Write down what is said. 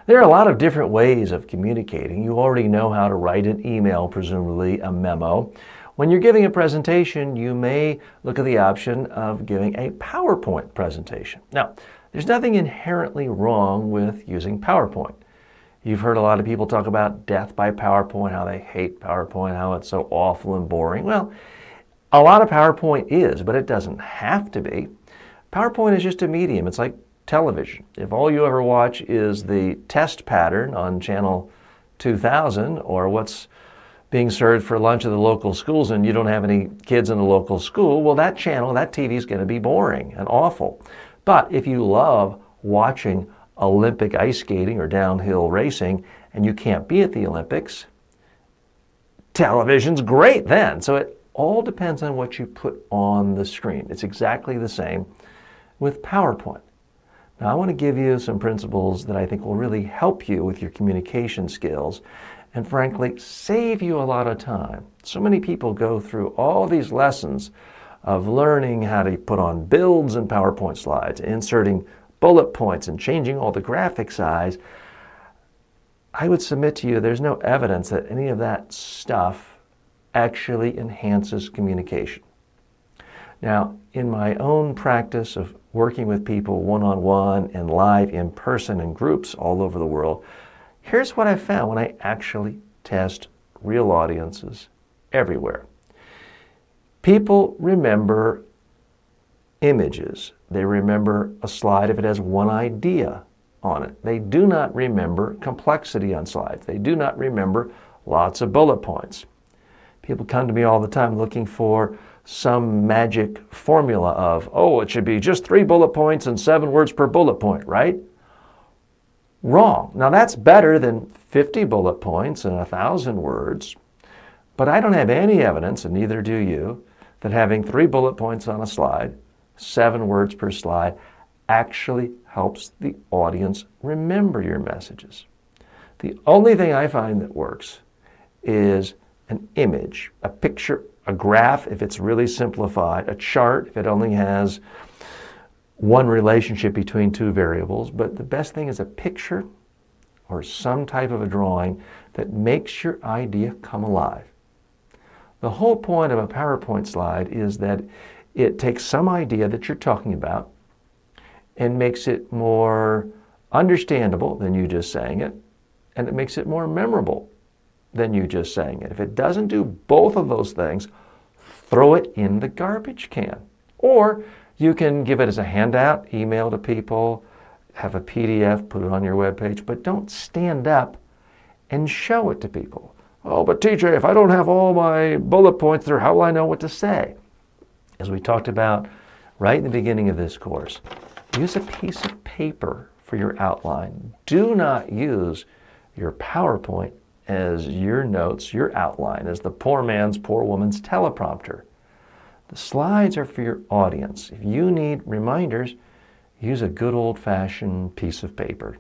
There are a lot of different ways of communicating. You already know how to write an email, presumably a memo. When you're giving a presentation, you may look at the option of giving a PowerPoint presentation. Now, there's nothing inherently wrong with using PowerPoint. You've heard a lot of people talk about death by PowerPoint, how they hate PowerPoint, how it's so awful and boring. Well, a lot of PowerPoint is, but it doesn't have to be. PowerPoint is just a medium. It's like television. If all you ever watch is the test pattern on channel 2000 or what's being served for lunch at the local schools and you don't have any kids in the local school, well, that channel, that TV is going to be boring and awful. But if you love watching Olympic ice skating or downhill racing and you can't be at the Olympics, television's great then. So it all depends on what you put on the screen. It's exactly the same with PowerPoint. Now, I want to give you some principles that I think will really help you with your communication skills and frankly save you a lot of time. So many people go through all these lessons of learning how to put on builds in PowerPoint slides, inserting bullet points and changing all the graphic size. I would submit to you there's no evidence that any of that stuff actually enhances communication. Now, in my own practice of working with people one-on-one and live in person in groups all over the world, here's what I found when I actually test real audiences everywhere. People remember images. They remember a slide if it has one idea on it. They do not remember complexity on slides. They do not remember lots of bullet points. People come to me all the time looking for some magic formula of, oh, it should be just 3 bullet points and 7 words per bullet point, right? Wrong. Now that's better than 50 bullet points and 1,000 words, but I don't have any evidence, and neither do you, that having 3 bullet points on a slide, 7 words per slide, actually helps the audience remember your messages. The only thing I find that works is an image, a picture, a graph if it's really simplified, a chart if it only has one relationship between 2 variables, but the best thing is a picture or some type of a drawing that makes your idea come alive. The whole point of a PowerPoint slide is that it takes some idea that you're talking about and makes it more understandable than you just saying it, and it makes it more memorable than you just saying it. If it doesn't do both of those things, throw it in the garbage can. Or you can give it as a handout, email to people, have a PDF, put it on your webpage, but don't stand up and show it to people. Oh, but TJ, if I don't have all my bullet points there, how will I know what to say? As we talked about right in the beginning of this course, use a piece of paper for your outline. Do not use your PowerPoint as your notes, your outline, as the poor man's, poor woman's teleprompter. The slides are for your audience. If you need reminders, use a good old-fashioned piece of paper.